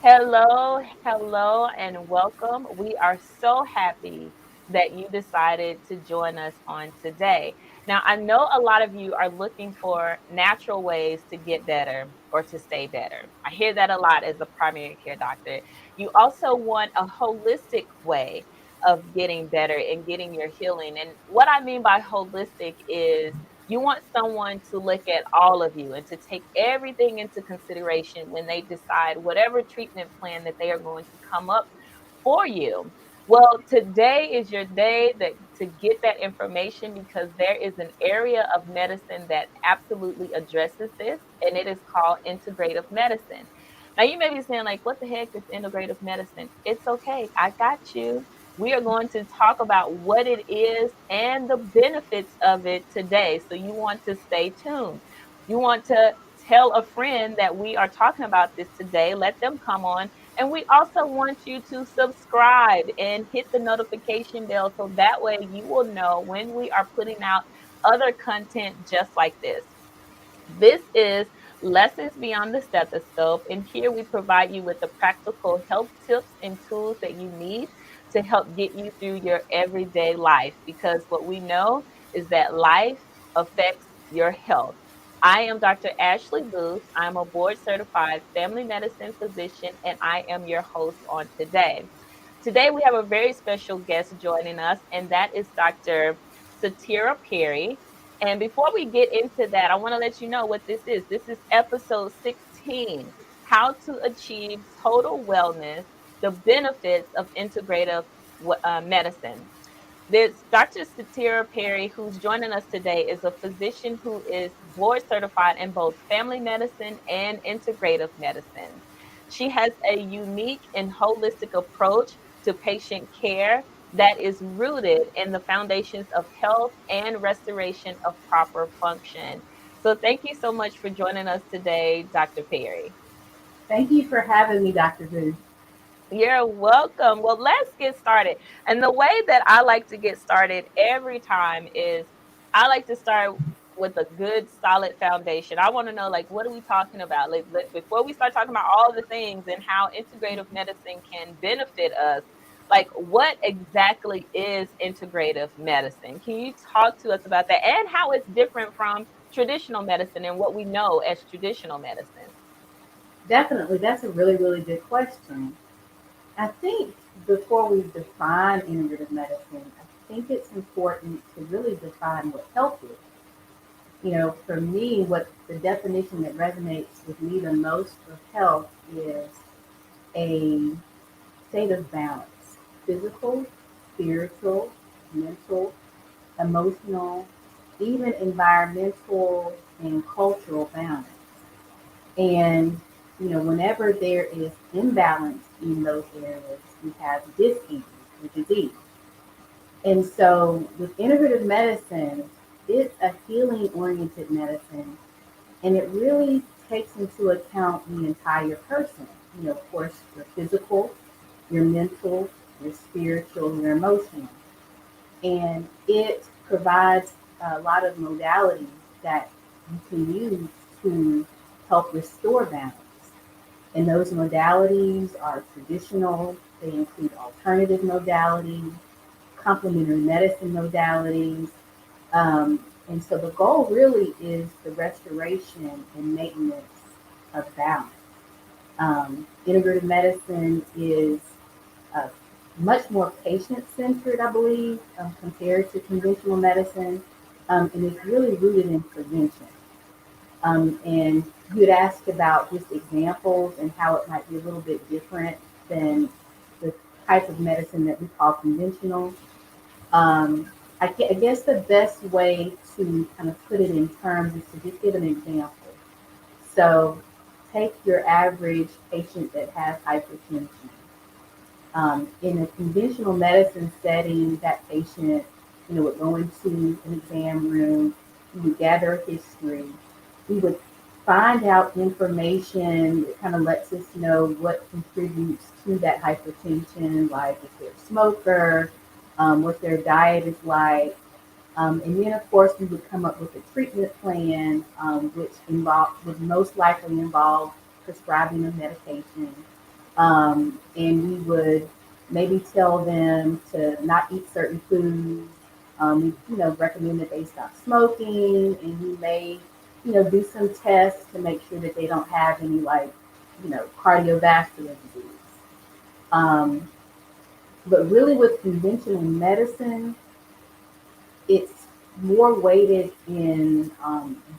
Hello, and welcome. We are so happy that you decided to join us on today. Now, I know a lot of you are looking for natural ways to get better or to stay better. I hear that a lot as a primary care doctor. You also want a holistic way of getting better and getting your healing. And what I mean by holistic is you want someone to look at all of you and to take everything into consideration when they decide whatever treatment plan that they are going to come up for you. Well, today is your day that to get that information because there is an area of medicine that absolutely addresses this, and it is called integrative medicine. Now, you may be saying, like, what the heck is integrative medicine? It's okay. I got you. We are going to talk about what it is and the benefits of it today. So you want to stay tuned. You want to tell a friend that we are talking about this today. Let them come on. And we also want you to subscribe and hit the notification bell so that way you will know when we are putting out other content just like this. This is Lessons Beyond the Stethoscope, and here we provide you with the practical health tips and tools that you need to help get you through your everyday life. Because what we know is that life affects your health. I am Dr. Ashley Booth. I'm a board certified family medicine physician, and I am your host on today. Today, we have a very special guest joining us, and that is Dr. Satira Perry. And before we get into that, I want to let you know what this is. This is episode 16, How to Achieve Total Wellness, the Benefits of Integrative Medicine. This Dr. Satira Perry, who's joining us today, is a physician who is board certified in both family medicine and integrative medicine. She has a unique and holistic approach to patient care that is rooted in the foundations of health and restoration of proper function. So, thank you so much for joining us today, Dr. Perry. Thank you for having me, Dr. Booth. You're welcome. Well, let's get started. And the way that I like to get started every time is I like to start with a good solid foundation. I want to know, like, what are we talking about? Like, before we start talking about all the things and how integrative medicine can benefit us, like, what exactly is integrative medicine? Can you talk to us about that and how it's different from traditional medicine and what we know as traditional medicine? Definitely, that's a really, really good question. I think before we define integrative medicine, I think it's important to really define what health is. For me, what the definition that resonates with me the most of health is a state of balance: physical, spiritual, mental, emotional, even environmental and cultural balance. And, whenever there is imbalance in those areas, we have disease or disease. And so with integrative medicine, it's a healing oriented medicine, and it really takes into account the entire person. Of course, your physical, your mental, your spiritual, your emotional. And it provides a lot of modalities that you can use to help restore balance. And those modalities are traditional, they include alternative modalities, complementary medicine modalities. And so the goal really is the restoration and maintenance of balance. Integrative medicine is uh, much more patient centered, I believe, compared to conventional medicine, and it's really rooted in prevention. And you had asked about just examples and how it might be a little bit different than the type of medicine that we call conventional. I guess the best way to kind of put it in terms is to just give an example. So, take your average patient that has hypertension. In a conventional medicine setting, that patient, would go into an exam room, we would gather a history, we would find out information that kind of lets us know what contributes to that hypertension, like if they're a smoker, what their diet is like. And then, of course, we would come up with a treatment plan, which would most likely involve prescribing of medication. And we would maybe tell them to not eat certain foods. We, recommend that they stop smoking, and we may, do some tests to make sure that they don't have any like, cardiovascular disease. Um, but really, with conventional medicine, it's more weighted in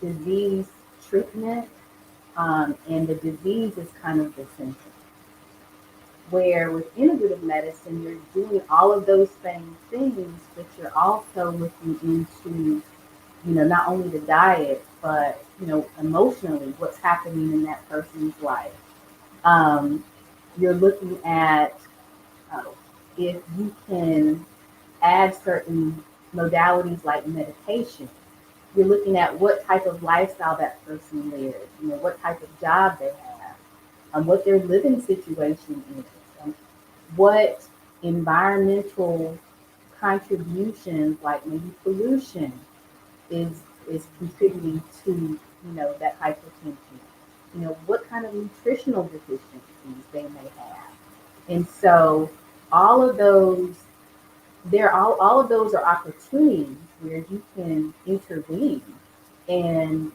disease treatment, and the disease is kind of the symptom. Where with integrative medicine, you're doing all of those same things, but you're also looking into, not only the diet, but, emotionally, what's happening in that person's life. Um, you're looking at uh, if you can add certain modalities like meditation. You're looking at what type of lifestyle that person lives, what type of job they have, what their living situation is, what environmental contributions, like maybe pollution, is contributing to that hypertension. What kind of nutritional deficiencies they may have, and so all of those all of those are opportunities where you can intervene, and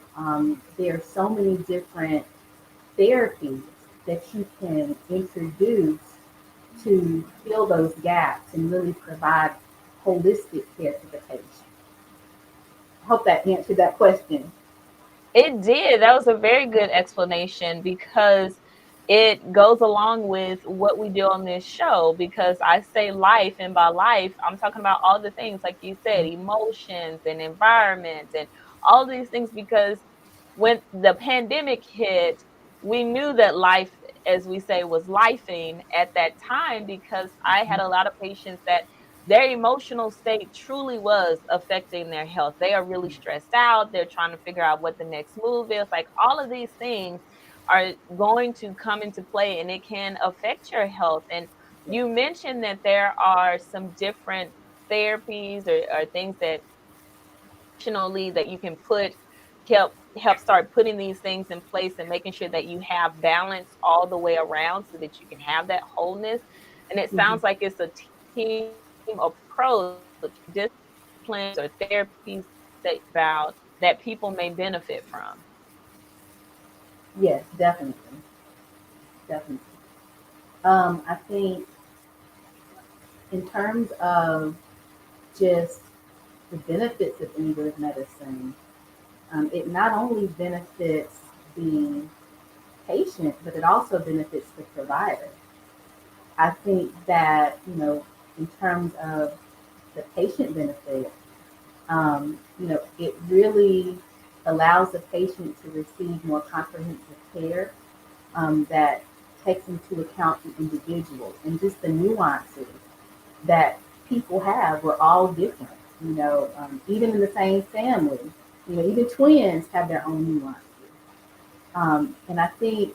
there are so many different therapies that you can introduce to fill those gaps and really provide holistic care to the patient. I hope that answered that question. It did. That was a very good explanation because it goes along with what we do on this show. Because I say life, and by life, I'm talking about all the things, like you said, emotions and environment and all these things. Because when the pandemic hit, we knew that life, as we say, was lifing at that time, because I had a lot of patients that their emotional state truly was affecting their health. They are really stressed out. They're trying to figure out what the next move is. Like, all of these things are going to come into play, and it can affect your health. And Yes. you mentioned that there are some different therapies, or things that functionally that you can help start putting these things in place and making sure that you have balance all the way around so that you can have that wholeness. And it Mhm. sounds like it's a team approach, disciplines or therapies that about that people may benefit from. Yes, definitely, definitely. I think in terms of just the benefits of integrative medicine, it not only benefits the patient, but it also benefits the provider. I think that, in terms of the patient benefit, it really allows the patient to receive more comprehensive care that takes into account the individual and just the nuances that people have. We're all different, even in the same family, even twins have their own nuances. And I think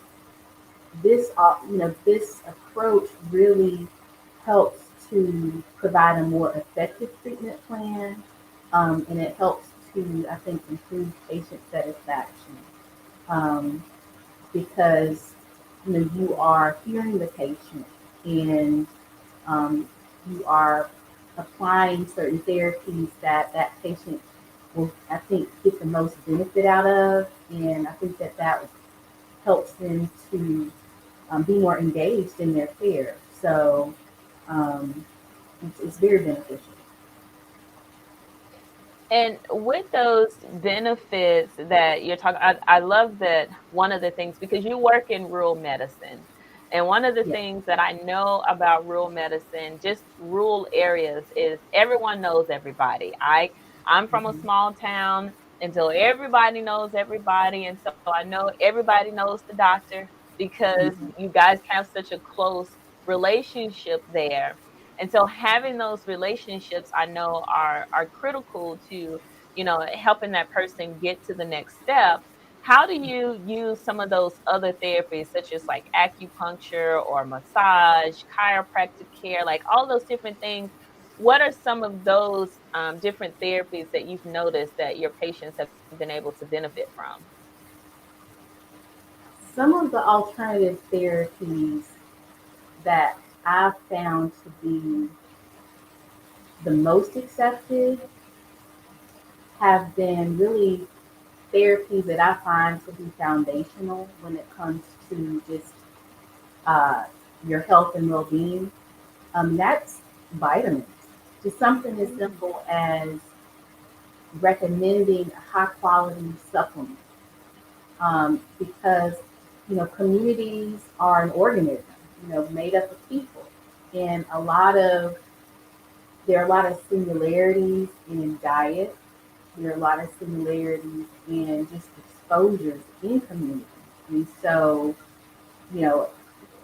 this approach really helps to provide a more effective treatment plan, and it helps to, I think, improve patient satisfaction, um, because you are hearing the patient, and um, you are applying certain therapies that that patient will, I think, get the most benefit out of, and I think that that helps them to be more engaged in their care. So um, it's very beneficial. And with those benefits that you're talking, I love that one of the things, because you work in rural medicine, and one of the Yes. things that I know about rural medicine, just rural areas, is everyone knows everybody. I'm from a Mm-hmm. small town, and so everybody knows everybody, and so I know everybody knows the doctor, because Mm-hmm. you guys have such a close relationship there. And so having those relationships, I know, are critical to, helping that person get to the next step. How do you use some of those other therapies, such as like acupuncture or massage, chiropractic care, like all those different things? What are some of those different therapies that you've noticed that your patients have been able to benefit from? Some of the alternative therapies, that I've found to be the most accepted have been really therapies that I find to be foundational when it comes to just uh, your health and well being. That's vitamins. Just something as Mm, simple as recommending a high quality supplement because communities are an organism, made up of people, and there are a lot of similarities in diet. There are a lot of similarities in just exposures in communities, and so you know,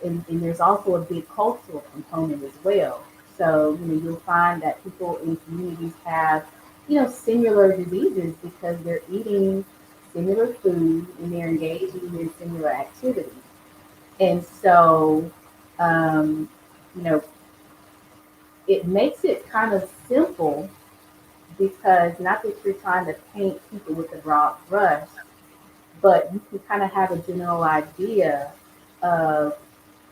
and there's also a big cultural component as well. So you'll find that people in communities have similar diseases because they're eating similar food and they're engaging in similar activities. And so, um, you know, it makes it kind of simple because not that you're trying to paint people with a broad brush, but you can kind of have a general idea of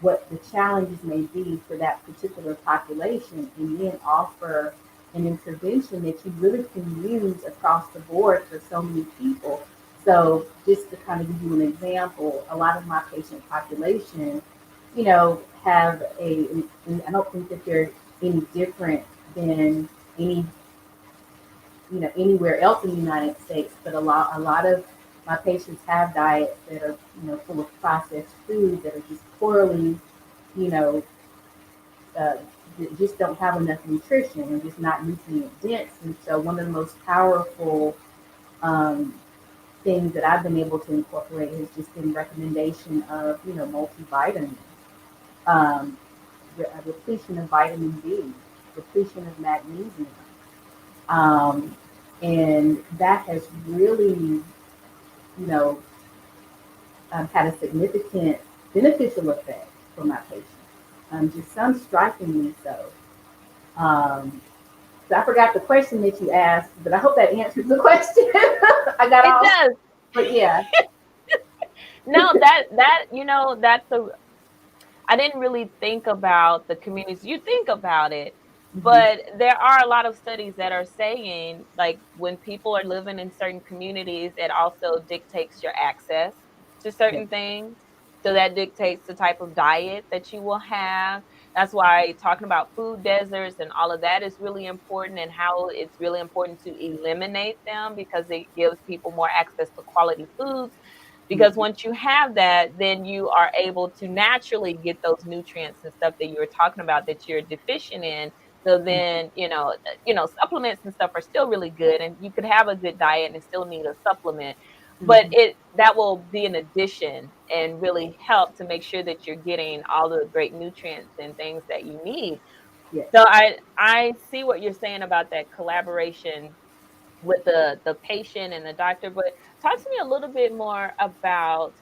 what the challenges may be for that particular population and then offer an intervention that you really can use across the board for so many people. So just to kind of give you an example, a lot of my patient population, have and I don't think that they're any different than any anywhere else in the United States, but a lot of my patients have diets that are full of processed food that are just poorly, you know, uh, just don't have enough nutrition and just not nutrient dense. And so one of the most powerful um, things that I've been able to incorporate has just been recommendation of multivitamins, um, a depletion of vitamin D, depletion of magnesium. Um, and that has really, know, had a significant beneficial effect for my patients. Just some strikingly so. Um, so I forgot the question that you asked, but I hope that answers the question. I got it off, does. but yeah. No, that's a I didn't really think about the communities. You think about it, Hmm. but there are a lot of studies that are saying, like, when people are living in certain communities, it also dictates your access to Yeah. certain things. So that dictates the type of diet that you will have. That's why talking about food deserts and all of that is really important, and how it's really important to eliminate them because it gives people more access to quality foods, because Hmm. once you have that, then you are able to naturally get those nutrients and stuff that you were talking about that you're deficient in. So then, supplements and stuff are still really good, and you could have a good diet and still need a supplement. But Hmm. it that will be an addition and really help to make sure that you're getting all the great nutrients and things that you need. Yes. So I see what you're saying about that collaboration with the patient and the doctor, but talk to me a little bit more about,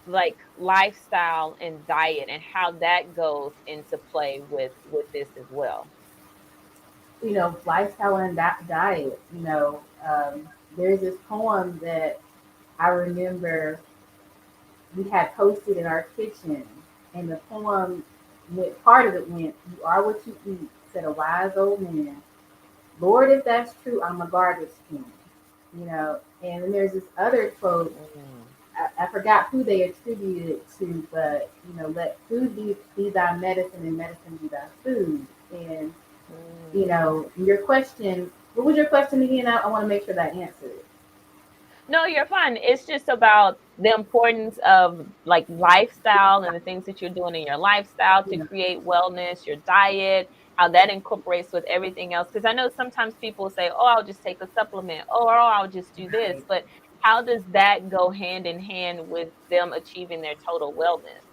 like, lifestyle and diet and how that goes into play with this as well. Lifestyle and diet. There's this poem that I remember we had posted in our kitchen, and the poem went. Part of it went, "You are what you eat," said a wise old man. Lord, if that's true, I'm a garbage can. And then there's this other quote. Mm, I forgot who they attributed it to, but let food be thy medicine and medicine be thy food. And mm. your question, what was your question again? I want to make sure that I answered it. No, you're fine. It's just about the importance of, like, lifestyle and the things that you're doing in your lifestyle to You know, create wellness, your diet, how that incorporates with everything else. Because I know sometimes people say, "Oh, I'll just take a supplement," or, "Oh, I'll just do this." right? But how does that go hand in hand with them achieving their total wellness?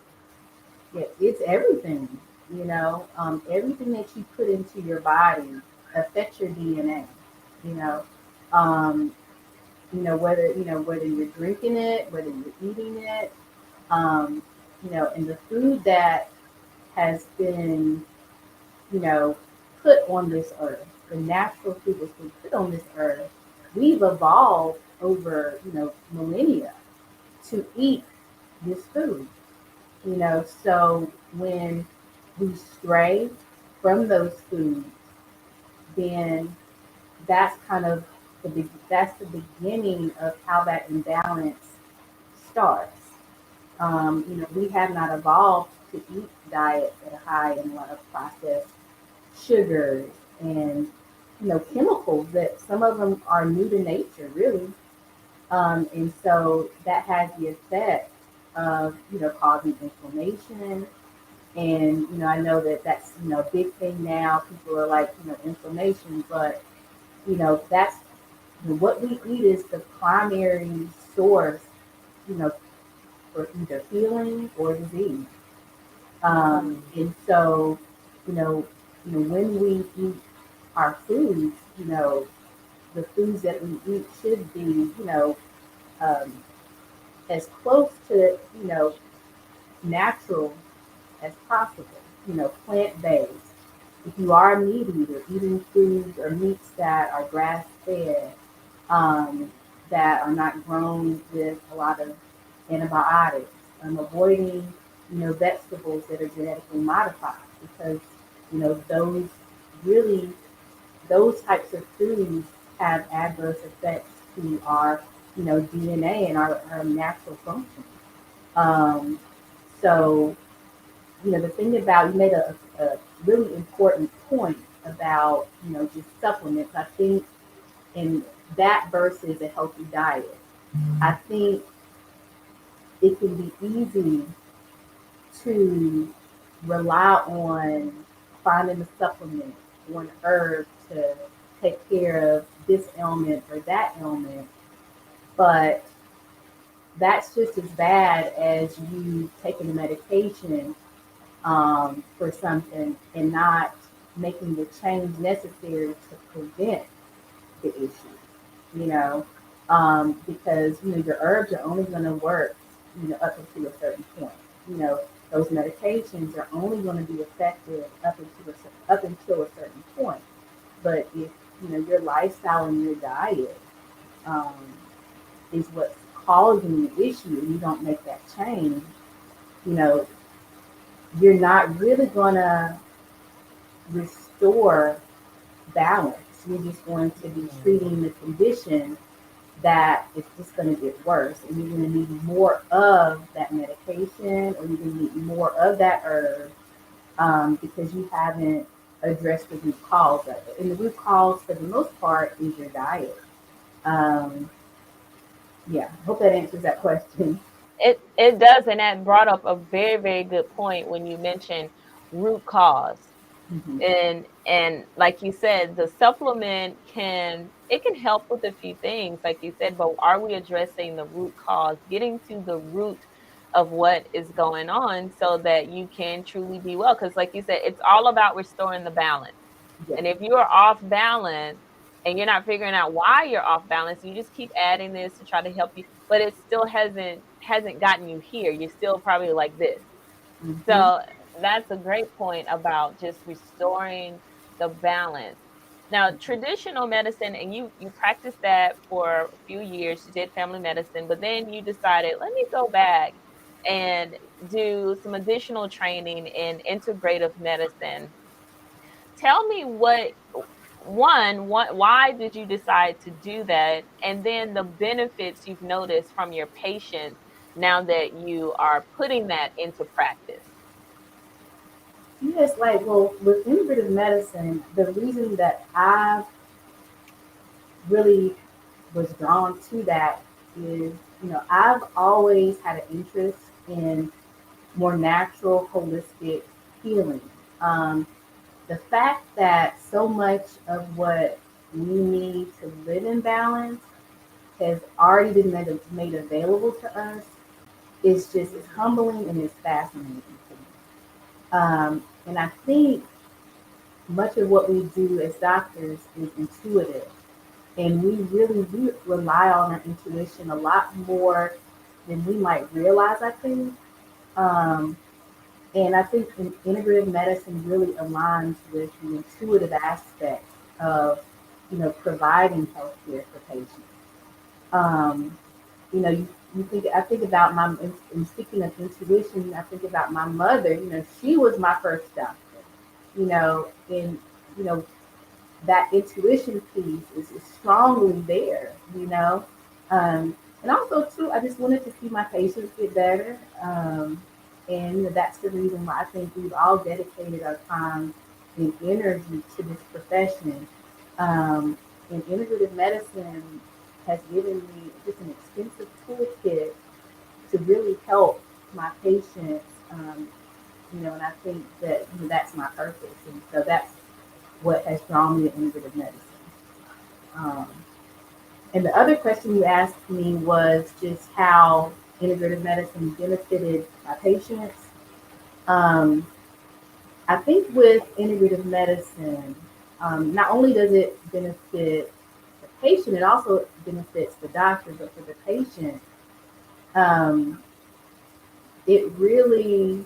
Yeah, it's everything. Everything that you put into your body affects your DNA. You know, um, whether you're drinking it, whether you're eating it, um, and the food that has been, you know, put on this earth, the natural food that's been put on this earth, we've evolved over, millennia to eat this food. So when we stray from those foods, then that's kind of that's the beginning of how that imbalance starts. We have not evolved to eat diets that are high in a lot of processed sugars and chemicals that some of them are new to nature, really. And so that has the effect of causing inflammation. And I know that that's a big thing now. People are like inflammation, but that's what we eat is the primary source, you know, for either healing or disease. And so, you know, when we eat our foods, the foods that we eat should be, um, as close to, natural as possible, plant based. If you are a meat eater, eating foods or meats that are grass fed, um, that are not grown with a lot of antibiotics, avoiding, vegetables that are genetically modified because, those really, those types of foods have adverse effects to our, DNA and our natural function. Um, so, the thing about, you made a really important point about, just supplements. I think in that versus a healthy diet, I think it can be easy to rely on finding a supplement or an herb to take care of this ailment or that ailment, but that's just as bad as you taking a medication for something and not making the change necessary to prevent the issue, you know, because your herbs are only going to work, up until a certain point. You know, those medications are only going to be effective up until a certain point. But if your lifestyle and your diet um, is what's causing the issue, and you don't make that change, you know, you're not really going to restore balance. You're just going to be treating the condition that it's just going to get worse, and you're going to need more of that medication, or you're going to need more of that herb, because you haven't addressed the root cause of it. And the root cause, for the most part, is your diet. Um, yeah, I hope that answers that question. It does, and that brought up a very, very good point when you mentioned root cause. Hmm. And like you said, the supplement can help with a few things, like you said, but are we addressing the root cause, getting to the root of what is going on so that you can truly be well? Because like you said, it's all about restoring the balance. Yeah. And if you are off balance and you're not figuring out why you're off balance, you just keep adding this to try to help you, but it still hasn't gotten you here. You're still probably like this. Hmm. So that's a great point about just restoring the balance. Now, traditional medicine, and you practiced that for a few years, you did family medicine, but then you decided, let me go back and do some additional training in integrative medicine. Tell me why did you decide to do that? And then the benefits you've noticed from your patients now that you are putting that into practice. Yes, like, well, with integrative medicine, the reason that I really was drawn to that is, I've always had an interest in more natural, holistic healing. Um, the fact that so much of what we need to live in balance has already been made available to us is just as humbling and as fascinating to me. And I think much of what we do as doctors is intuitive. And we really do rely on our intuition a lot more than we might realize, I think. Um, and I think integrative medicine really aligns with the intuitive aspect of, providing healthcare for patients. Um, you I think about in speaking of intuition, I think about my mother. She was my first doctor. And you know, that intuition piece is strongly there. And also too, I just wanted to see my patients get better. And that's the reason why I think we've all dedicated our time and energy to this profession. And integrative medicine has given me just an extensive toolkit to really help my patients. And I think that that's my purpose, and so that's what has drawn me to integrative medicine. Um, and the other question you asked me was just how integrative medicine benefited my patients. Um, I think with integrative medicine, not only does it benefit the patient, it also benefits the doctor, but for the patient, um, it really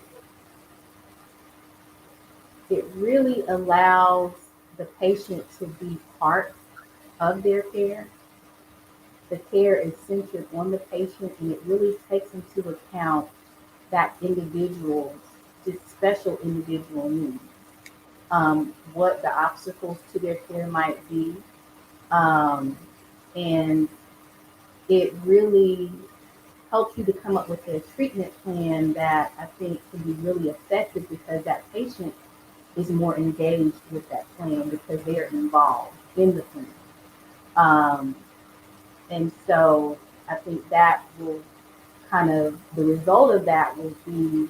it really allows the patient to be part of their care. The care is centered on the patient, and it really takes into account that individual's just special individual needs, what the obstacles to their care might be, um, and it really helps you to come up with a treatment plan that I think can be really effective because that patient is more engaged with that plan because they are involved in the plan. Um, and so I think that will kind of the result of that will be,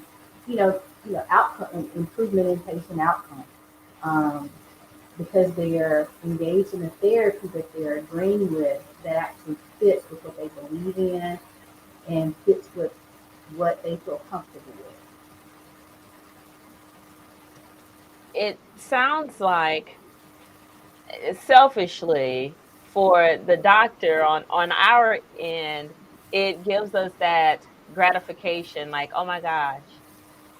outcome improvement in patient outcome, um, because they are engaged in a therapy that they're agreeing with that actually fits with what they believe in and fits with what they feel comfortable with. It sounds like selfishly for the doctor on our end, it gives us that gratification like, oh my gosh,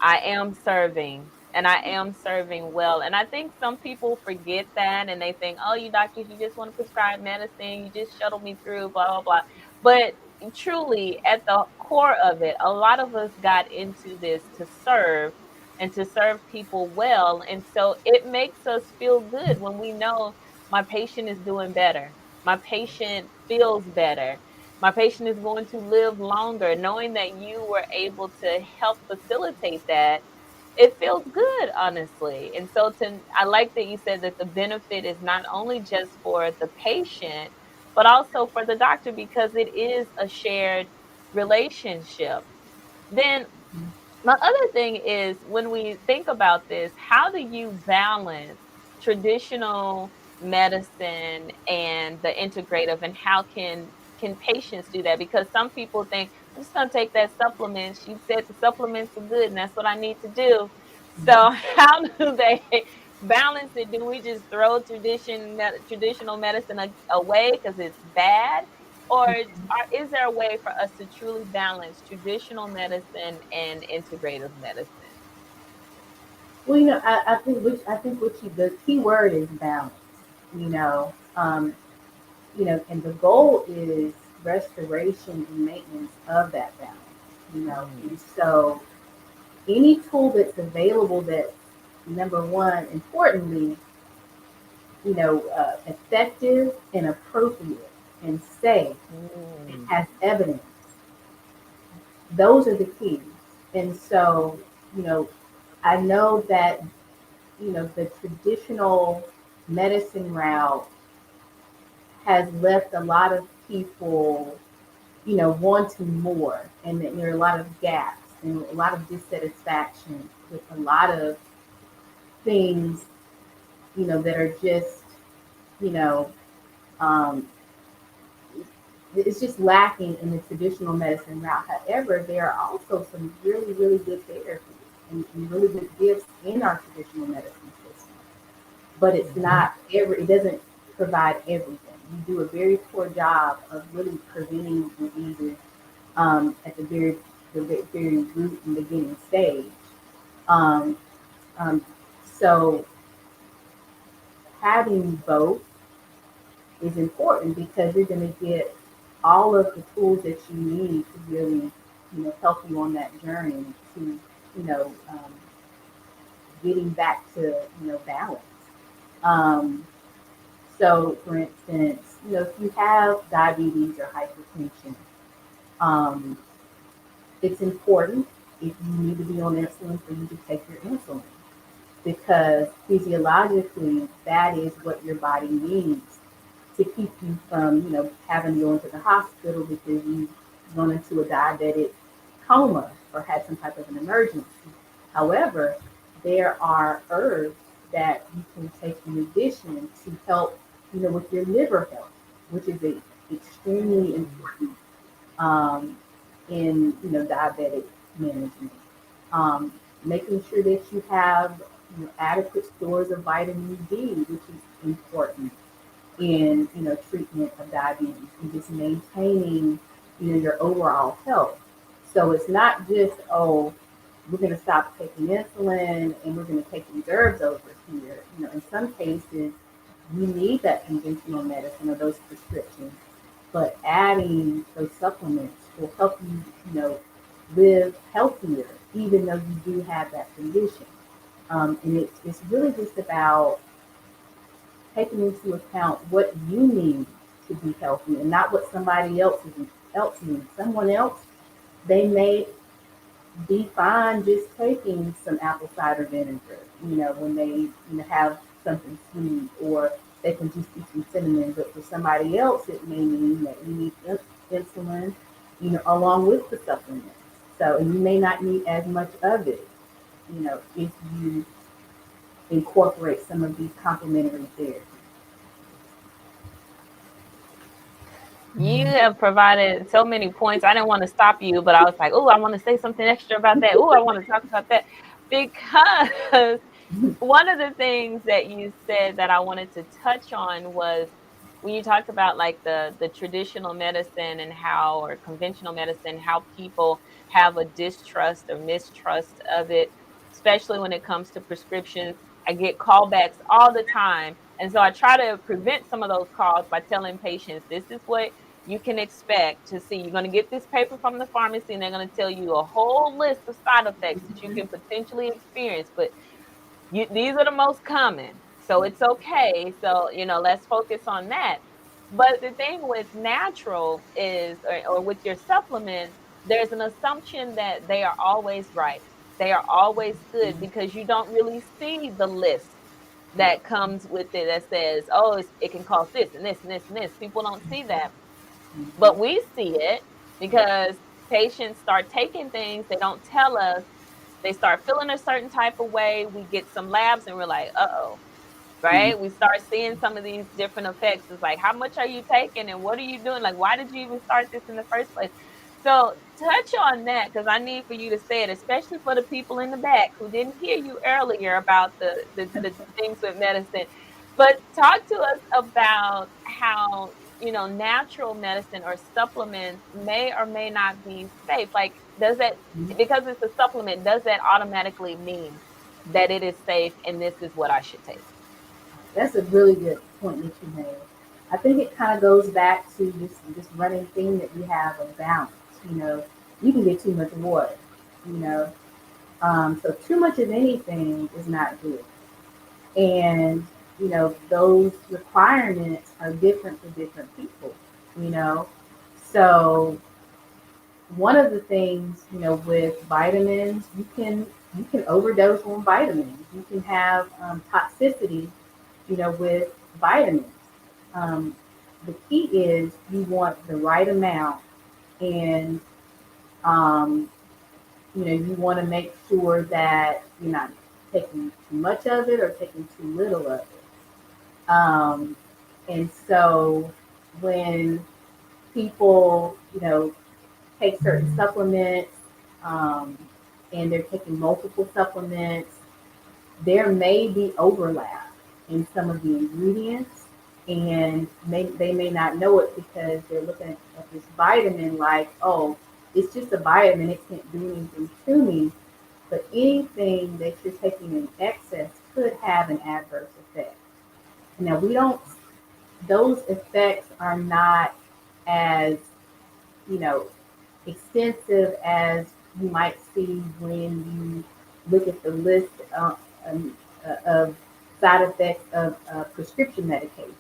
I am serving and I am serving well. And I think some people forget that and they think, oh, you doctors, you just want to prescribe medicine, you just shuttle me through, blah, blah, blah. But truly, at the core of it, a lot of us got into this to serve and to serve people well. And so it makes us feel good when we know my patient is doing better, my patient feels better, my patient is going to live longer, knowing that you were able to help facilitate that. It feels good, honestly. And so I like that you said that the benefit is not only just for the patient, but also for the doctor because it is a shared relationship. Then my other thing is when we think about this, how do you balance traditional medicine and the integrative, and how can patients do that? Because some people think I'm just going to take that supplement. She said the supplements are good and that's what I need to do. So how do they balance it? Do we just throw traditional medicine away because it's bad? Or is there a way for us to truly balance traditional medicine and integrative medicine? Well, I think the key word is balance. You know, um, and the goal is restoration and maintenance of that balance. Mm, And so any tool that's available that's number one, importantly, effective and appropriate and safe and mm, has evidence. Those are the keys. And so, you know, I know that the traditional medicine route has left a lot of people, wanting more, and that there are a lot of gaps and a lot of dissatisfaction with a lot of things, that are just, you know, um, it's just lacking in the traditional medicine route. However, there are also some really, really good therapies and really good gifts in our traditional medicine system. But it's mhm. not it doesn't provide everything. You do a very poor job of really preventing diseases, at the very root and beginning stage. Um, um, so having both is important because you're going to get all of the tools that you need to really, help you on that journey to, getting back to, balance. Um, so, for instance, if you have diabetes or hypertension, um, it's important if you need to be on insulin for you to take your insulin because physiologically that is what your body needs to keep you from, having to go into the hospital because you've gone into a diabetic coma or had some type of an emergency. However, there are herbs that you can take in addition to help, with your liver health, which is extremely important um, in, diabetic management. Um, Making sure that you have, adequate stores of vitamin D, which is important in, treatment of diabetes and just maintaining, your overall health. So it's not just, oh, we're going to stop taking insulin and we're going to take these herbs over here. In some cases, you need that conventional medicine or those prescriptions, but adding those supplements will help you, live healthier, even though you do have that condition. And it's really just about taking into account what you need to be healthy and not what somebody else needs. Someone else, they may be fine just taking some apple cider vinegar, when they have something sweet, or they can just eat some cinnamon. But for somebody else, it may mean that you need insulin, along with the supplements. So, and you may not need as much of it, if you incorporate some of these complementary therapies. You have provided so many points. I didn't want to stop you, but I was like, oh, I want to say something extra about that. Oh, I want to talk about that because one of the things that you said that I wanted to touch on was when you talked about like the traditional medicine and how, or conventional medicine, how people have a distrust or mistrust of it, especially when it comes to prescriptions. I get callbacks all the time. And so I try to prevent some of those calls by telling patients this is what you can expect to see. You're going to get this paper from the pharmacy and they're going to tell you a whole list of side effects that you can potentially experience. But these are the most common. So it's okay. So, let's focus on that. But the thing with natural is, or with your supplements, there's an assumption that they are always right. They are always good because you don't really see the list that comes with it that says, oh, it can cause this and this and this and this. People don't see that. But Mhm. we see it because patients start taking things they don't tell us. They start feeling a certain type of way. We get some labs and we're like, uh-oh, Mhm. right? We start seeing some of these different effects. It's like, how much are you taking and what are you doing? Like, why did you even start this in the first place? So touch on that because I need for you to say it, especially for the people in the back who didn't hear you earlier about the things with medicine. But talk to us about how, natural medicine or supplements may or may not be safe. Like, does that, because it's a supplement, does that automatically mean that it is safe and this is what I should take? That's a really good point that you made. I think it kind of goes back to this running theme that we have of balance. You know, you can get too much water. You know, so too much of anything is not good. And those requirements are different for different people. You know, so one of the things, with vitamins, you can overdose on vitamins. You can have toxicity, with vitamins. Um, the key is you want the right amount, and um, you want to make sure that you're not taking too much of it or taking too little of it. And so when people, take certain supplements, um, and they're taking multiple supplements, there may be overlap in some of the ingredients, and they may not know it because they're looking at this vitamin like, oh, it's just a vitamin, it can't do anything to me. But anything that you're taking in excess could have an adverse effect. Now, we don't, those effects are not as you know, extensive as you might see when you look at the list um, of side effects of prescription medication,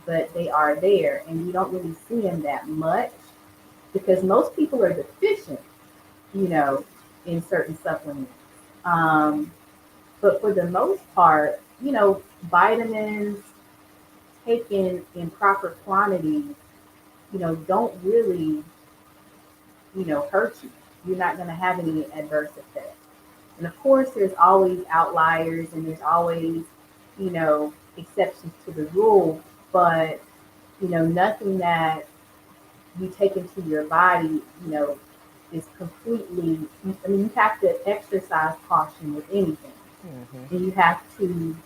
but they are there, and you don't really see them that much because most people are deficient, you know, in certain supplements. Um, but for the most part, you know, vitamins taken in proper quantities, you know, don't really, you know, hurt you. You're not going to have any adverse effects. And of course, there's always outliers and there's always, you know, exceptions to the rule, but, you know, nothing that you take into your body, you know, is completely, I mean, you have to exercise caution with anything. Hmm. And you have to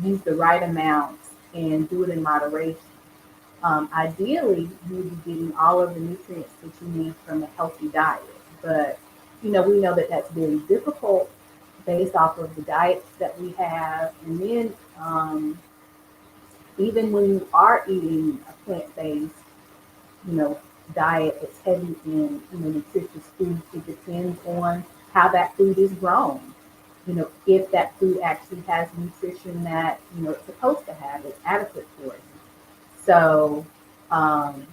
use the right amounts and do it in moderation. Ideally, you would be getting all of the nutrients that you need from a healthy diet. But, you know, we know that that's very difficult based off of the diets that we have. And then, even when you are eating a plant based, you know, diet that's heavy in, you know, nutritious foods, it depends on how that food is grown. You know, if that food actually has nutrition that, you know, it's supposed to have, it's adequate for you. So, um,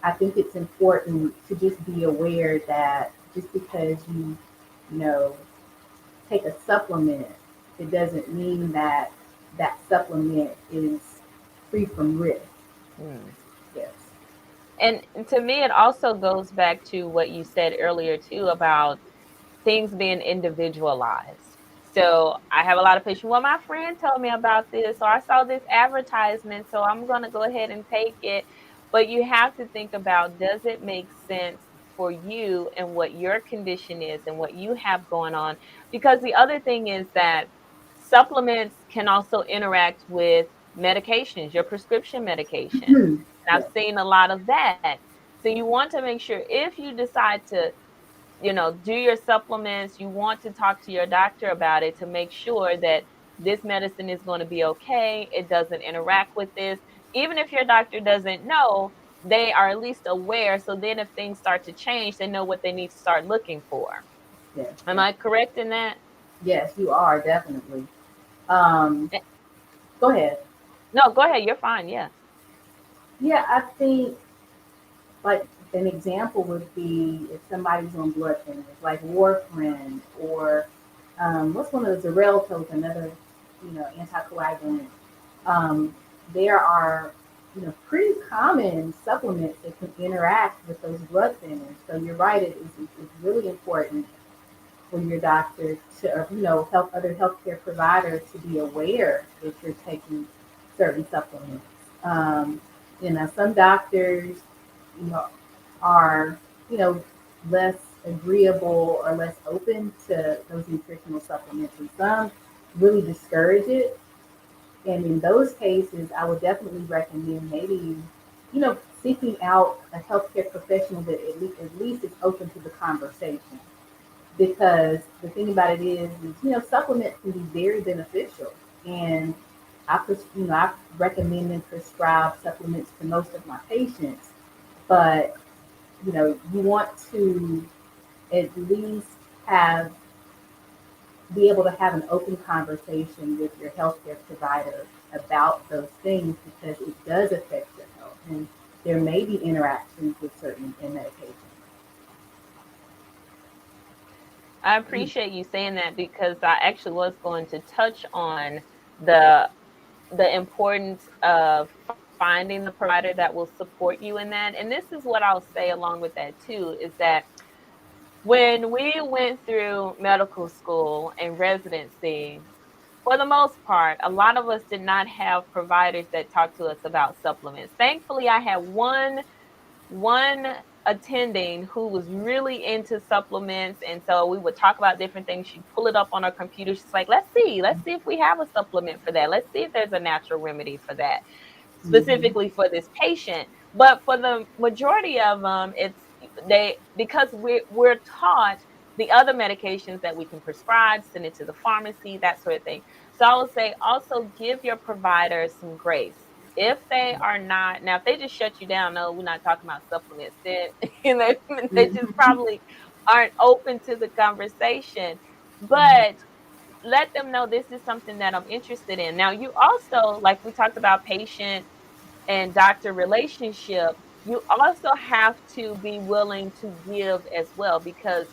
I think it's important to just be aware that just because you know, take a supplement, it doesn't mean that that supplement is free from risk. Mm. Yes. And to me, it also goes back to what you said earlier too about things being individualized. So I have a lot of patients. Well, my friend told me about this, or I saw this advertisement, so I'm going to go ahead and take it. But you have to think about, does it make sense for you and what your condition is and what you have going on? Because the other thing is that supplements can also interact with medications, your prescription medications. And I've Yes. seen a lot of that. So you want to make sure if you decide to, do your supplements, you want to talk to your doctor about it to make sure that this medicine is going to be okay. It doesn't interact with this. Even if your doctor doesn't know, they are at least aware. So then if things start to change, they know what they need to start looking for. Yes. Am I correct in that? Yes, you are definitely. Um, Eh, Go ahead. No, go ahead. You're fine. Yeah. Yeah, I think like an example would be if somebody's on blood thinners, like warfarin or what's one of the Xarelto, another, you know, anticoagulant. Um, there are, you know, pretty common supplements that can interact with those blood thinners. So you're right, it's really important for your doctor to, or, you know, help other healthcare providers to be aware that you're taking certain supplements. Um, you know, some doctors, you know, are, you know, less agreeable or less open to those nutritional supplements, and some really discourage it. And in those cases, I would definitely recommend maybe, you know, seeking out a healthcare professional that at least is open to the conversation, because the thing about it is, you know, supplements can be very beneficial, and you know, I recommend and prescribe supplements to most of my patients, but you know, you want to at least have be able to have an open conversation with your healthcare provider about those things because it does affect your health, and there may be interactions with certain medications. I appreciate you saying that because I actually was going to touch on the the importance of finding the provider that will support you in that. And this is what I'll say along with that too, is that when we went through medical school and residency, for the most part, a lot of us did not have providers that talked to us about supplements. Thankfully, I had one attending who was really into supplements, and so we would talk about different things. She'd pull it up on her computer. She's like, let's see if we have a supplement for that. Let's see if there's a natural remedy for that, Mm-hmm. specifically for this patient. But for the majority of them, it's they because we're taught the other medications that we can prescribe, send it to the pharmacy, that sort of thing. So I would say also give your provider some grace. If they are not, now if they just shut you down, no, we're not talking about supplements, then you know, they just Mhm. probably aren't open to the conversation. Mhm. But let them know this is something that I'm interested in. Now, you also, like we talked about patient and doctor relationship, you also have to be willing to give as well, because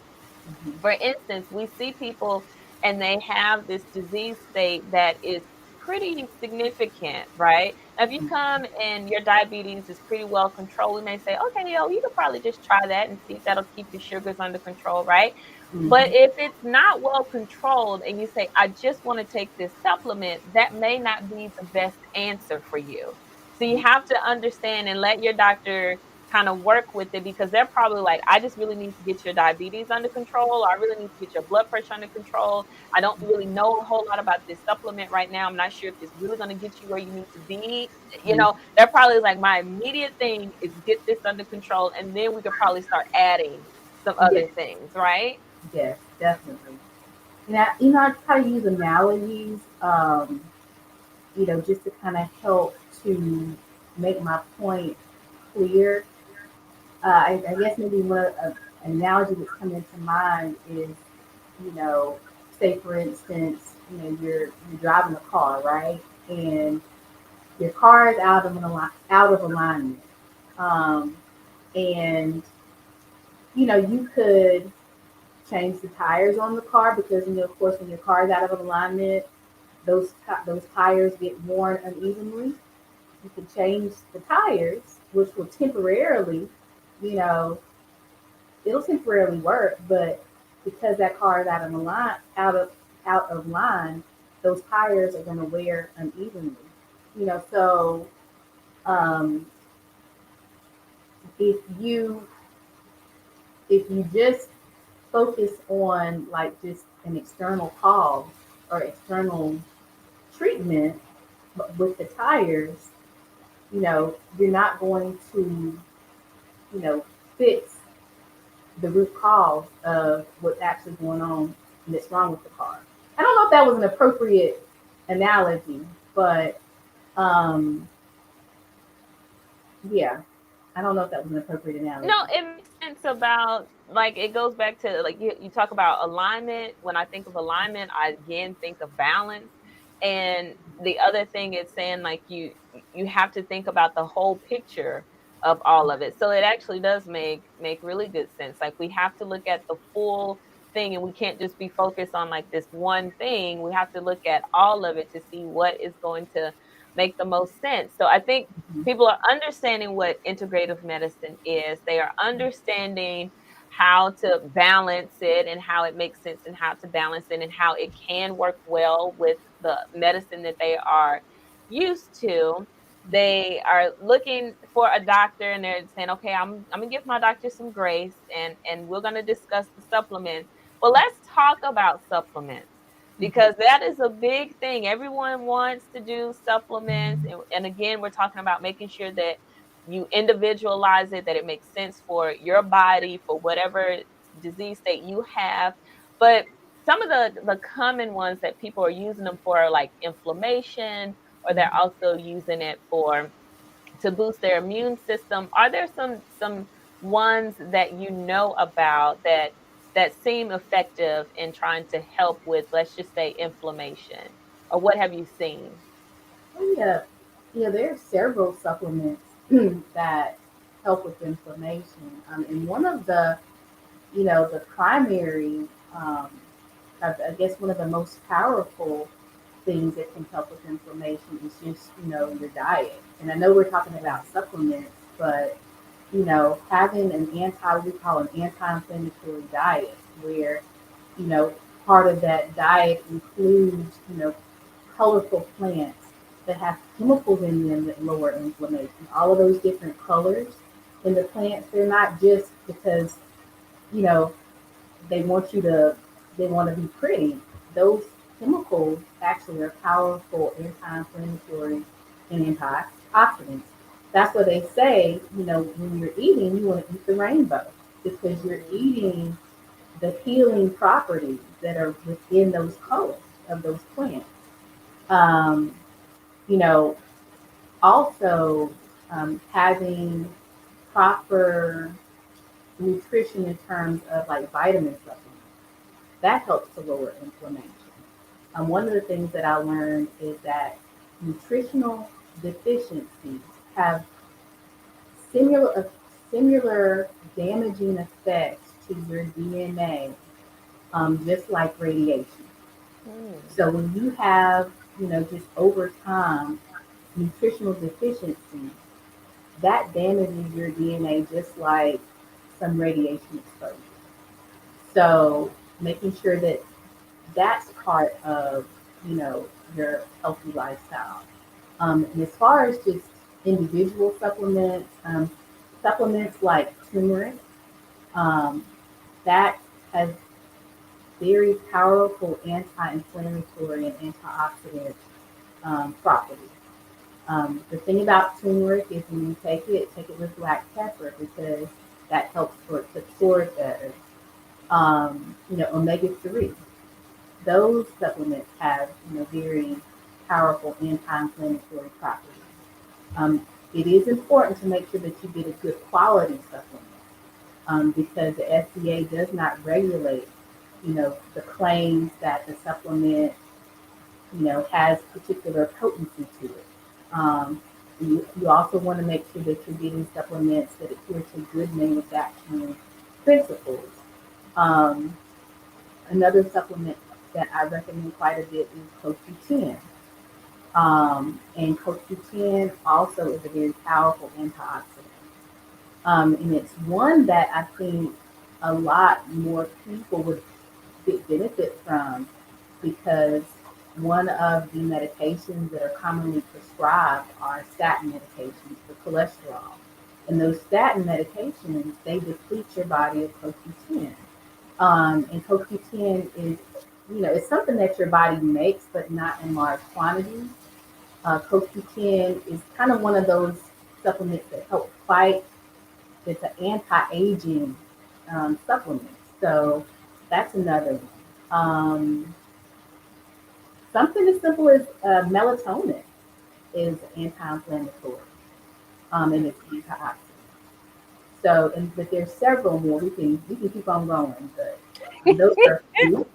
Mhm. for instance, we see people and they have this disease state that is pretty significant, right? Now, if you come and your diabetes is pretty well controlled, we may say, okay, yo, you could probably just try that and see if that'll keep your sugars under control, right? But Mhm. if it's not well controlled and you say, I just want to take this supplement, that may not be the best answer for you. So you have to understand and let your doctor kind of work with it, because they're probably like, I just really need to get your diabetes under control. Or I really need to get your blood pressure under control. I don't really know a whole lot about this supplement right now. I'm not sure if it's really going to get you where you need to be. You Mhm. know, they're probably like, my immediate thing is get this under control. And then we could probably start adding some other Yes, things, right? yes, definitely. I try to use analogies, just to kind of help to make my point clear. I guess maybe an analogy that's coming to mind is, you know, say for instance, you're driving a car, right? And your car is out of alignment. Um, and you could change the tires on the car because of course, when your car is out of alignment, those tires get worn unevenly. You can change the tires, which will temporarily, you know, it'll temporarily work, but because that car is out of line, those tires are going to wear unevenly. So um, if you if you just focus on like just an external cause or external treatment with the tires, you're not going to, you know, fix the root cause of what's actually going on and that's wrong with the car. I don't know if that was an appropriate analogy, but yeah, I don't know if that was an appropriate No, analogy. it makes sense about, like, it goes back to, like, you talk about alignment. When I think of alignment, I again think of balance. And the other thing is saying, like, you have to think about the whole picture of all of it. So it actually does make really good sense. Like, we have to look at the full thing, and we can't just be focused on like this one thing. We have to look at all of it to see what is going to make the most sense. So I think Mhm. people are understanding what integrative medicine is. They are understanding how to balance it and how it makes sense and how to balance it and how it can work well with the medicine that they are used to. They are looking for a doctor and they're saying, okay, I'm gonna give my doctor some grace, and we're gonna discuss the supplements. Well, let's talk about supplements, Mhm. because that is a big thing. Everyone wants to do supplements. And again, we're talking about making sure that you individualize it, that it makes sense for your body, for whatever disease state you have. But some of the common ones that people are using them for are like inflammation, or they're Mhm. also using it for to boost their immune system. Are there some ones that you know about that seem effective in trying to help with, let's just say, inflammation? Or what have you seen? Oh, yeah, yeah. There are several supplements that help with inflammation, and one of the primary, um, I guess one of the most powerful things that can help with inflammation is just your diet. And I know we're talking about supplements, but having what we call an anti-inflammatory diet, where you know part of that diet includes colorful plants that have chemicals in them that lower inflammation. All of those different colors in the plants, they're not just because you know they want you to they want to be pretty. Those chemicals actually are powerful anti-inflammatory and antioxidants. That's what they say, when you're eating, you want to eat the rainbow because you're eating the healing properties that are within those colors of those plants. Um, you know, Also, having proper nutrition in terms of like vitamin supplements, that helps to lower inflammation. One of the things that I learned is that nutritional deficiencies have similar similar damaging effects to your DNA, just like radiation. Hmm. So when you have, just over time nutritional deficiencies, that damages your DNA just like some radiation exposure. So making sure that that's part of, your healthy lifestyle. And as far as just individual supplements, supplements like turmeric, um, that has very powerful anti-inflammatory and antioxidant properties. The thing about turmeric is when you take it with black pepper because that helps for it to absorb better. Omega 3. Those supplements have, very powerful anti-inflammatory properties. It is important to make sure that you get a good quality supplement, because the FDA does not regulate, the claims that the supplement, has particular potency to it. You also want to make sure that you're getting supplements that adhere to good manufacturing principles. Um, Another supplement that I recommend quite a bit is CoQ10. And CoQ10 also is a very powerful antioxidant. And it's one that I think a lot more people would benefit from because one of the medications that are commonly prescribed are statin medications for cholesterol. And those statin medications, they deplete your body of CoQ10. And CoQ10 is, it's something that your body makes, but not in large quantities. CoQ10 is kind of one of those supplements that help fight. It's an anti-aging supplement. So that's another one. Something as simple as melatonin is anti-inflammatory, and it's antioxidant. So, but there's several more. We can keep on going, but those are a few.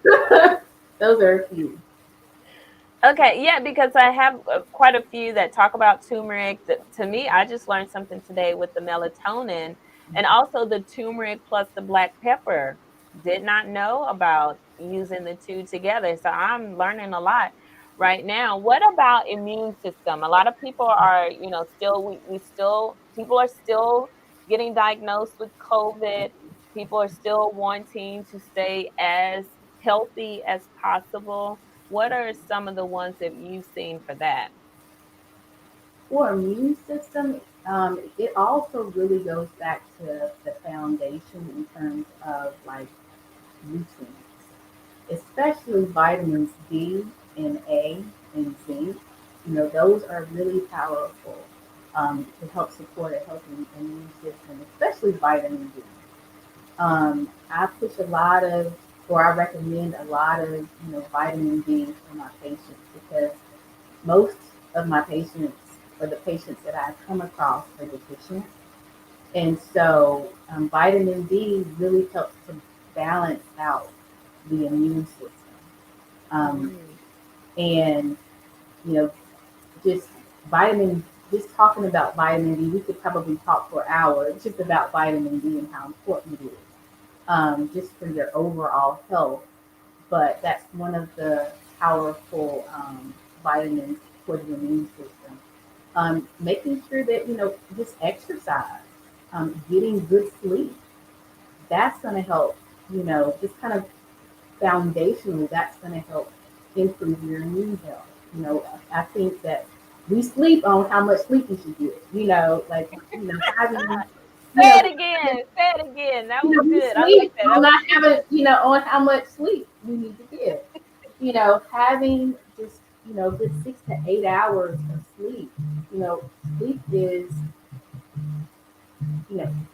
Those are a few. Okay, yeah, because I have quite a few that talk about turmeric. To me, I just learned something today with the melatonin and also the turmeric plus the black pepper. Did not know about using the two together. So I'm learning a lot right now. What about immune system? A lot of people are, still we still people are still getting diagnosed with COVID. People are still wanting to stay as healthy as possible. What are some of the ones that you've seen for that? For immune system, it also really goes back to the foundation in terms of like nutrients, especially vitamins D and A and zinc. Those are really powerful to help support a healthy immune system, especially vitamin D. I push a lot of, or I recommend a lot of, vitamin D for my patients because most of my patients, or the patients that I come across, are deficient. And so vitamin D really helps to balance out the immune system. Um, Mm. and, you know, just just talking about vitamin D, we could probably talk for hours just about vitamin D and how important it is, just for your overall health. But that's one of the powerful vitamins for the immune system. Making sure that, just exercise, getting good sleep, that's going to help, just kind of foundationally, that's going to help improve your immune health. I think that we sleep on how much sleep you should get. Like having, you Say know, it again. Say it again. That was we good. I like sleep that. on That was not good. having, on how much sleep we need to get. Having just good 6 to 8 hours of sleep. Sleep is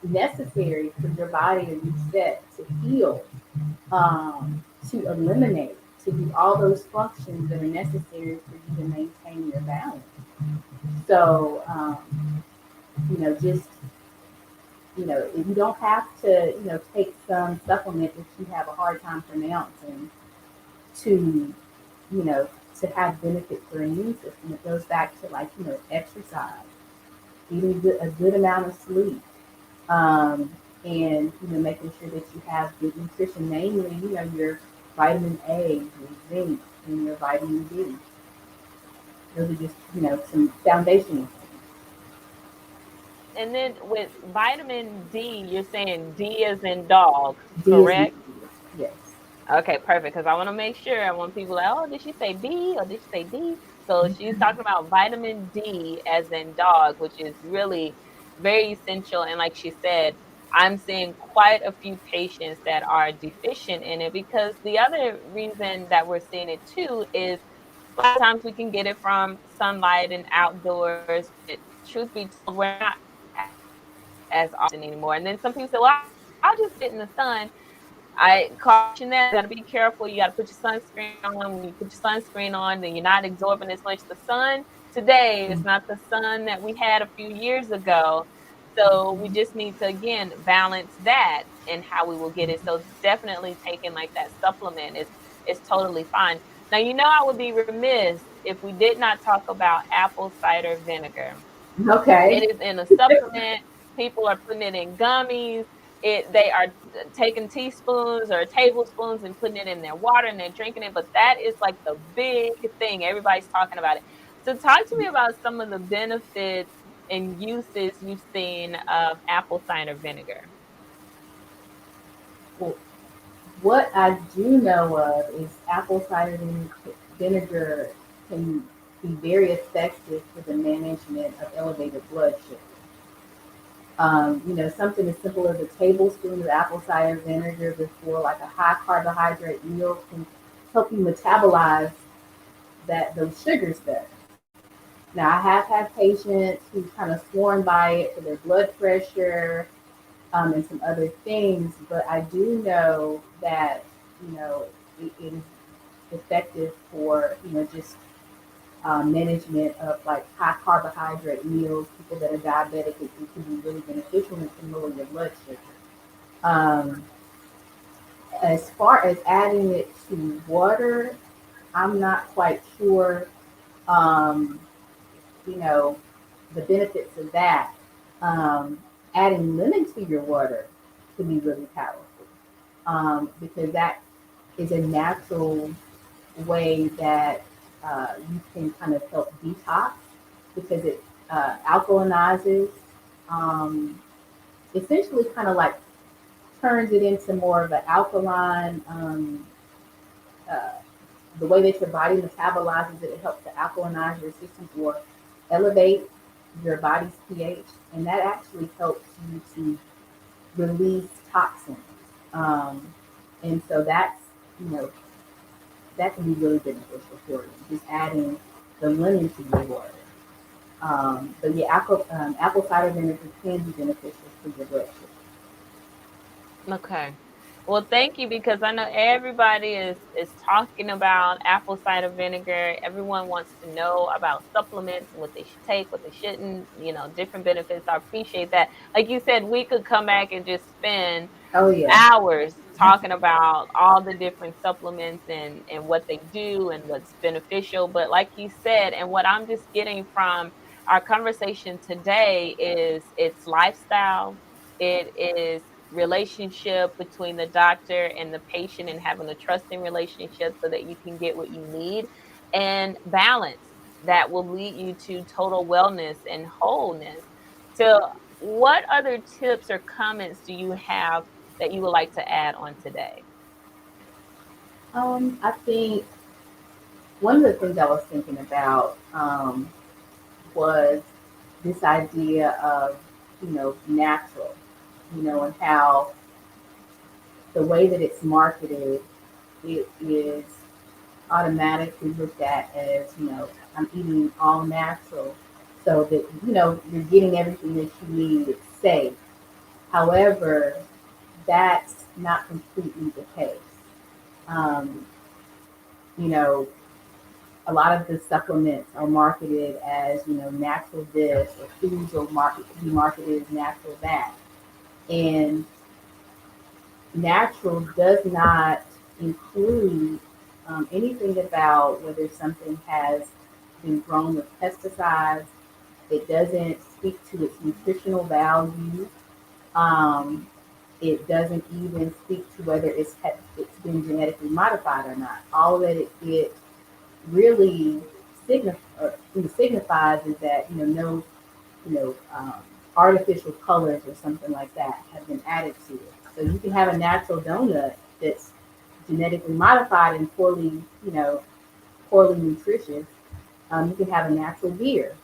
necessary for your body to reset, to heal, to eliminate, to do all those functions that are necessary for you to maintain your balance. So, just, you don't have to, take some supplement that you have a hard time pronouncing to, you know, to have benefit for your immune system. It goes back to like, exercise, eating a good amount of sleep, and, making sure that you have good nutrition, namely, your vitamin A, your zinc, and your vitamin D. Those are just, some foundational things. And then with vitamin D, you're saying D as in dog, D is in correct? D. Yes. Okay, perfect. Because I want to make sure. I want people like, oh, did she say B or did she say D? So she's talking about vitamin D as in dog, which is really very essential. And like she said, I'm seeing quite a few patients that are deficient in it because the other reason that we're seeing it too is a lot of times we can get it from sunlight and outdoors, but truth be told, we're not as often anymore. And then some people say, well, I'll just get it in the sun. I caution that you got to be careful. You got to put your sunscreen on. When you put your sunscreen on, then you're not absorbing as much. The sun today is not the sun that we had a few years ago. So we just need to again balance that and how we will get it. So definitely taking like that supplement is totally fine. Now you know I would be remiss if we did not talk about apple cider vinegar. Okay. It is in a supplement. People are putting it in gummies. They are taking teaspoons or tablespoons and putting it in their water and they're drinking it. But that is like the big thing. Everybody's talking about it. So talk to me about some of the benefits and uses you've seen of apple cider vinegar. Well, what I do know of is apple cider vinegar can be very effective for the management of elevated blood sugar. Something as simple as a tablespoon of apple cider vinegar before like a high carbohydrate meal can help you metabolize those sugars better. Now, I have had patients who've kind of sworn by it for their blood pressure, and some other things, but I do know that it is effective for just management of like high carbohydrate meals. People that are diabetic, it can be really beneficial and it can lower your blood sugar. Um, as far as adding it to water, I'm not quite sure. Um, you know, the benefits of that. Adding lemon to your water can be really powerful, because that is a natural way that you can kind of help detox because it alkalinizes, um, essentially kind of like turns it into more of an alkaline, uh, the way that your body metabolizes it, it helps to alkalinize your system or elevate your body's pH, and that actually helps you to release toxins. Um, and so you know, that can be really beneficial for you, just adding the lemon to your water. But yeah, apple cider vinegar can be beneficial for your blood sugar. Okay. Well, thank you because I know everybody is talking about apple cider vinegar. Everyone wants to know about supplements and what they should take, what they shouldn't, different benefits. I appreciate that. Like you said, we could come back and just spend Oh yeah. hours talking about all the different supplements and what they do and what's beneficial. But like you said, and what I'm just getting from our conversation today is it's lifestyle, it is relationship between the doctor and the patient and having a trusting relationship so that you can get what you need, and balance that will lead you to total wellness and wholeness. So what other tips or comments do you have that you would like to add on today? I think one of the things I was thinking about, was this idea of, natural, and how the way that it's marketed, it is automatically looked at as, I'm eating all natural so that, you're getting everything that you need, it's safe. However, that's not completely the case. Um, you know, a lot of the supplements are marketed as, natural this, or foods will be marketed as natural that. And natural does not include anything about whether something has been grown with pesticides. It doesn't speak to its nutritional value. Um, it doesn't even speak to whether it's been genetically modified or not. All that it really signifies is that, no, you know um, artificial colors or something like that have been added to it. So you can have a natural donut that's genetically modified and poorly nutritious. You can have a natural beer.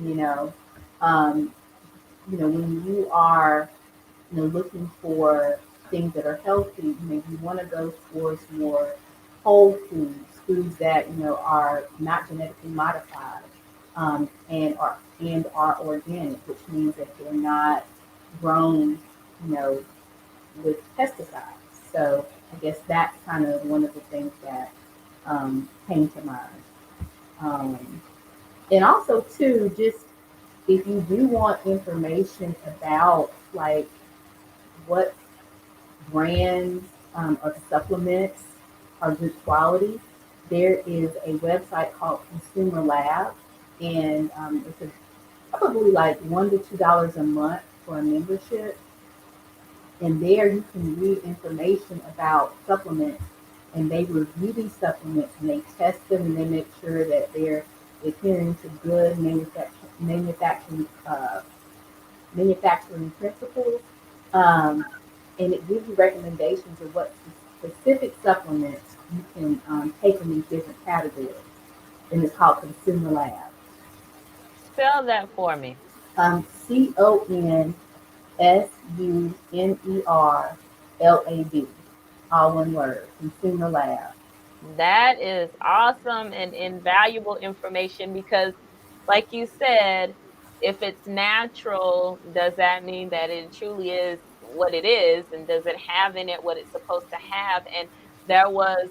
You know, um, when you are looking for things that are healthy, you want to go towards more whole foods, foods that are not genetically modified, and are organic, which means that they're not grown, you know, with pesticides. So I guess that's kind of one of the things that came to mind. Um, and also too, just if you do want information about like what brands of supplements are good quality, there is a website called Consumer Lab, and probably like $1 to $2 a month for a membership. And there you can read information about supplements, and they review these supplements and they test them and they make sure that they're adhering to good manufacturing principles. Um, and it gives you recommendations of what specific supplements you can take in these different categories. And it's called Consumer Lab. Spell that for me. ConsumerLab, all one word, Consumer Lab. That is awesome and invaluable information because, like you said, if it's natural, does that mean that it truly is what it is? And does it have in it what it's supposed to have? And there was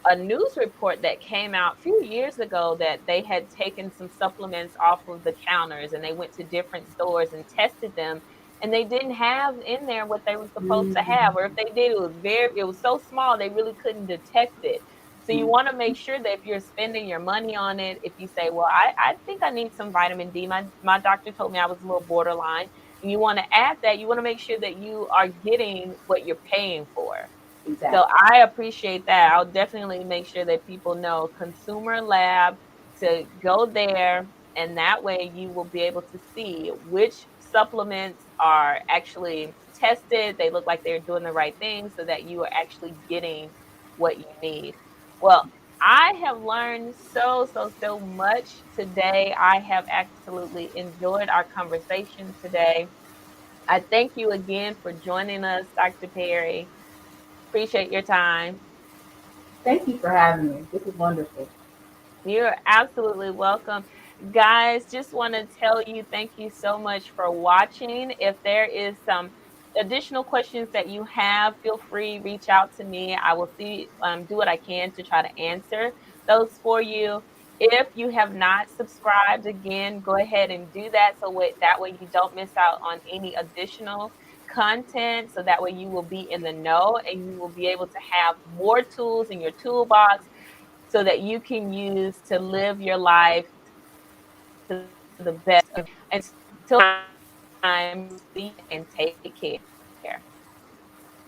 a news report that came out a few years ago that they had taken some supplements off of the counters and they went to different stores and tested them, and they didn't have in there what they were supposed to have, or if Mm-hmm. they did, it was so small they really couldn't detect it. So you want to make sure that if you're spending your money on it, if you say, well, I think I need some vitamin D, my doctor told me I was a little borderline, and you want to add that, you want to make sure that you are getting what you're paying for. So Exactly. I appreciate that. I'll definitely make sure that people know Consumer Lab, to go there, and that way you will be able to see which supplements are actually tested. They look like they're doing the right thing so that you are actually getting what you need. Well, I have learned so much today. I have absolutely enjoyed our conversation today. I thank you again for joining us, Dr. Perry. Appreciate your time. Thank you for having me. This is wonderful. You're absolutely welcome. Guys, just want to tell you thank you so much for watching. If there is some additional questions that you have, feel free, reach out to me. I will do what I can to try to answer those for you. If you have not subscribed, again, go ahead and do that that way you don't miss out on any additional content. So that way you will be in the know and you will be able to have more tools in your toolbox so that you can use to live your life to the best of your ability. Until next time, stay safe and take care.